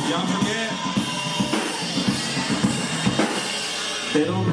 Y'all forget. Fiddle.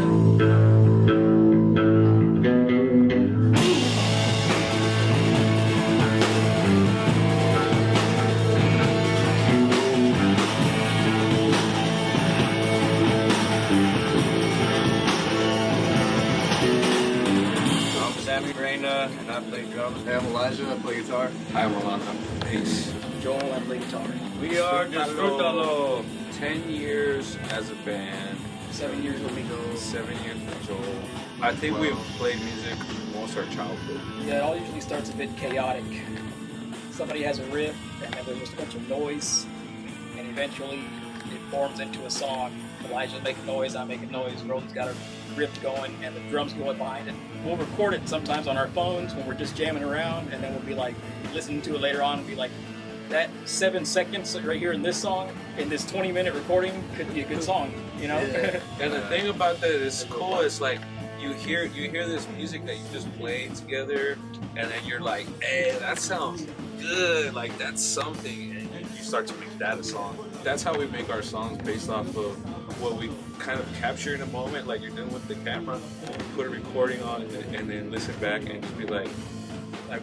And I play drums. Hey, I'm Elijah, I play guitar. Hi, I'm Rolando. Peace. Joel, I play guitar. We are Disfrutalo. 10 years as a band. 7 years with me, Joel. 7 years with Joel. I think we've played music most of our childhood. Yeah, it all usually starts a bit chaotic. Somebody has a riff, and then there's just a bunch of noise, and eventually it forms into a song. Elijah's making noise, I'm making noise, Roland's got a riff going, and the drums going behind it. We'll record it sometimes on our phones when we're just jamming around, and then we'll be like, listening to it later on and be like, that 7 seconds right here in this song, in this 20-minute recording, could be a good song, you know? Yeah. And the thing about that is cool, it's like, you hear this music that you just played together, and then you're like, hey, that sounds good, like that's something, and you start to make that a song. That's how we make our songs, based off of what we kind of capture in a moment, like you're doing with the camera. Put a recording on and then listen back and just be like,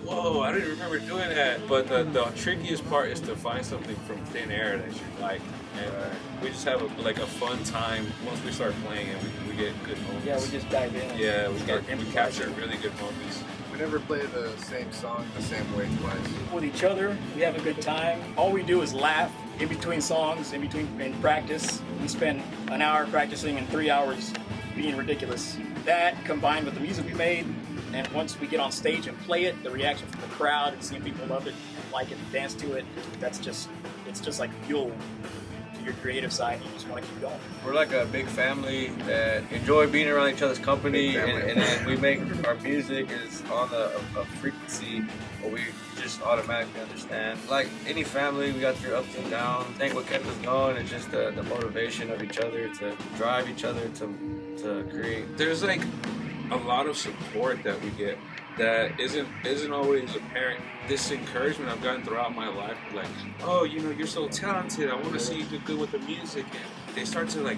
whoa, I didn't remember doing that. But the trickiest part is to find something from thin air that you like. And we just have a fun time once we start playing, and we get good moments. Yeah, we just dive in. Yeah, we capture really good moments. We never play the same song the same way twice. With each other, we have a good time. All we do is laugh in between songs, in practice. We spend an hour practicing and 3 hours being ridiculous. That combined with the music we made, and once we get on stage and play it, the reaction from the crowd and seeing people love it and like it and dance to it, it's just like fuel to your creative side, and you just want to keep going. We're like a big family that enjoy being around each other's company, and then we make our music is on a frequency where we just automatically understand. Like any family, we got through ups and downs. I think what kept us going is just the motivation of each other to drive each other to create. There's like a lot of support that we get that isn't always apparent. This encouragement I've gotten throughout my life, like, oh, you're so talented, I want to see you do good with the music, and they start to like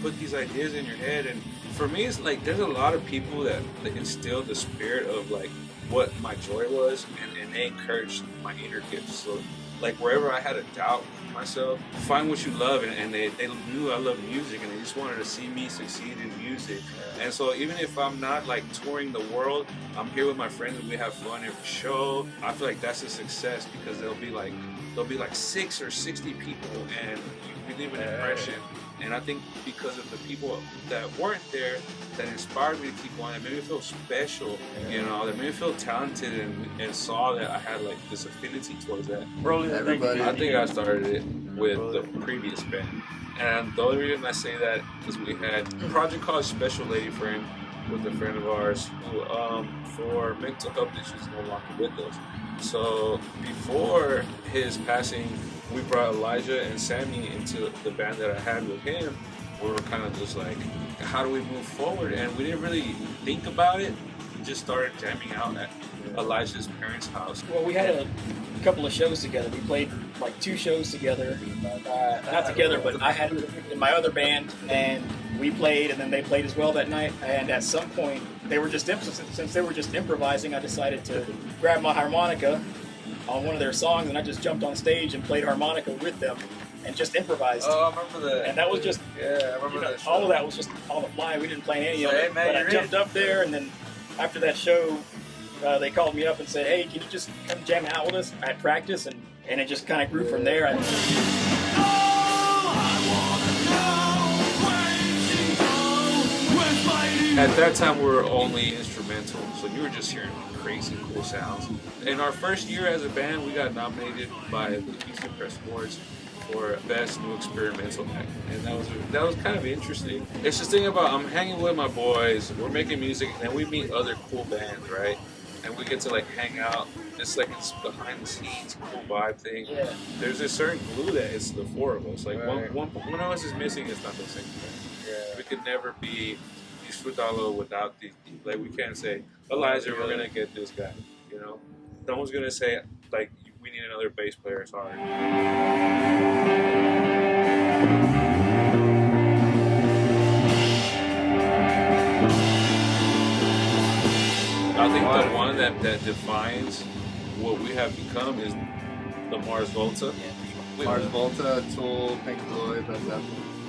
put these ideas in your head. And for me, it's like there's a lot of people that instill the spirit of like what my joy was, and they encouraged my inner gifts. So like wherever I had a doubt myself, find what you love, and they knew I loved music, and they just wanted to see me succeed in music. And so even if I'm not like touring the world, I'm here with my friends and we have fun every show. I feel like that's a success, because there'll be like 6 or 60 people, and you leave an impression. And I think because of the people that weren't there, that inspired me to keep going, that made me feel special, that made me feel talented, and saw that I had like this affinity towards that. I think I started it with the previous band. And the only reason I say that is we had a project called Special Lady Friend with a friend of ours who, for mental health issues, no longer with us. So before his passing, we brought Elijah and Sammy into the band that I had with him. We were kind of just like, how do we move forward? And we didn't really think about it. We just started jamming out at Elijah's parents' house. Well, we had a couple of shows together. We played like 2 shows together. Not together, but I had in my other band, and we played, and then they played as well that night. And at some point, since they were just improvising, I decided to grab my harmonica on one of their songs, and I just jumped on stage and played harmonica with them and just improvised. Oh, I remember that. And that was just, I remember that show. all of that was just on the fly. We didn't plan any of Hey, it, man, but I jumped up there, and then after that show, they called me up and said, hey, can you just come jam out with us at practice? And it just kind of grew from there. At that time, we were only instrumental, so you were just hearing crazy cool sounds. In our first year as a band, we got nominated by the Houston Press Awards for Best New Experimental Act, and that was kind of interesting. It's just thinking about, I'm hanging with my boys, we're making music, and then we meet other cool bands, right? And we get to like hang out. It's like it's behind the scenes, cool vibe thing. Yeah. There's a certain glue that it's the 4 of us. Like one of us is missing, it's not the same thing. Yeah. We could never be Disfrutalo without these. Like we can't say, Elijah, we're gonna get this guy. No one's gonna say like we need another bass player. Sorry. that defines what we have become is the Mars Volta. Mars Volta, Tool, Pink Floyd, Led Zeppelin.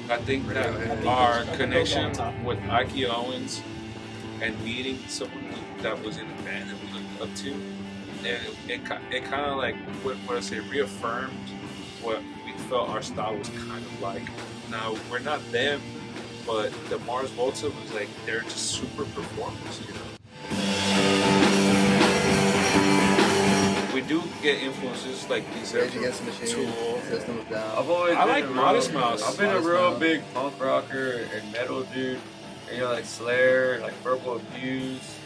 I think that our connection with Ike Owens and meeting someone that was in a band that we looked up to, and it kind of like, what I say, reaffirmed what we felt our style was kind of like. Now, we're not them, but the Mars Volta was like, they're just super performers, you know? We do get influences like these Rage Against the Machine, Tool. System of Down. I've always I been like a real- Modest Mouse. I've been Modest a real Mouse. big punk rocker and metal dude. And, you know, like Slayer, like Verbal Abuse,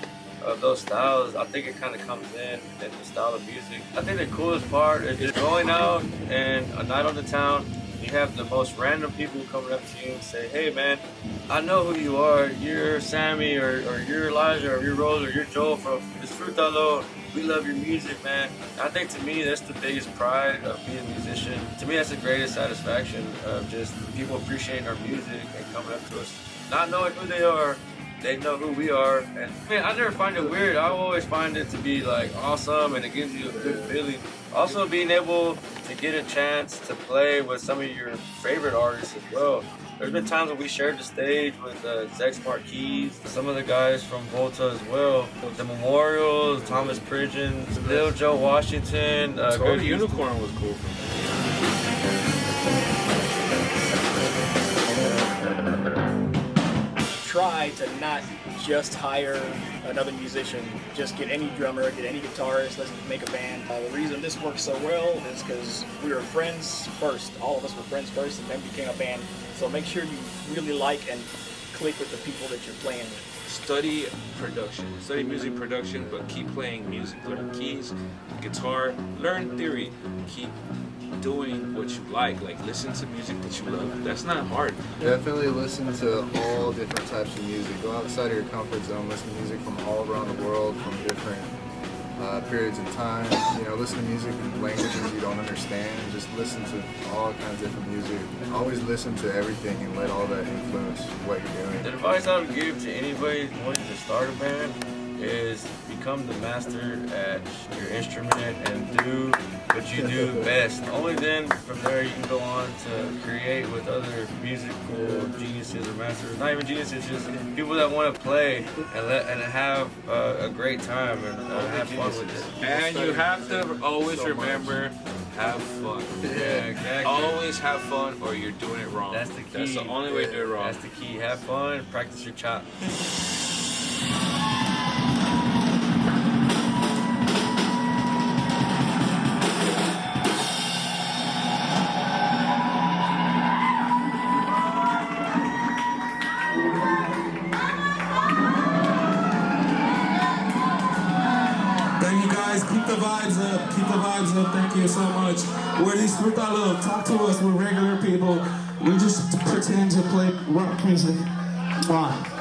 those styles. I think it kind of comes in the style of music. I think the coolest part is just going out and a night on the town. You have the most random people coming up to you and say, "Hey man, I know who you are. You're Sammy, or you're Elijah, or you're Rose, or you're Joel from Disfrutalo. We love your music, man." I think to me that's the biggest pride of being a musician. To me that's the greatest satisfaction of just people appreciating our music and coming up to us, not knowing who they are. They know who we are, and man, I never find it weird. I always find it to be like awesome, and it gives you a good feeling. Also, being able to get a chance to play with some of your favorite artists as well. There's been times when we shared the stage with Zex Marquise, some of the guys from Volta as well. The Memorials, Thomas Pridgeon, Lil Joe Washington. Total Unicorn was cool for Try to not just hire another musician, just get any drummer, get any guitarist, let's make a band. The reason this works so well is because we were friends first. All of us were friends first and then became a band. So make sure you really like and click with the people that you're playing with. Study production, study music production, but keep playing music. Learn keys, guitar, learn theory. Keep doing what you like listen to music that you love. That's not hard. Definitely listen to all different types of music. Go outside of your comfort zone. Listen to music from all around the world, from different periods of time. You know, listen to music in languages you don't understand. Just listen to all kinds of different music. Always listen to everything and let all that influence what you're doing. The advice I would give to anybody wanting to start a band is become the master at your instrument and do what you do best. Only then from there you can go on to create with other musical geniuses or masters, not even geniuses, just people that want to play and have a great time and have fun with it. And you have to always remember, have fun. Yeah, exactly. Always have fun or you're doing it wrong. That's the key. That's the only way to do it wrong. That's the key. Have fun, practice your chops. Thank you guys. Keep the vibes up. Keep the vibes up. Thank you so much. We're Disfrutalo. Talk to us. We're regular people. We just pretend to play rock music. Mwah.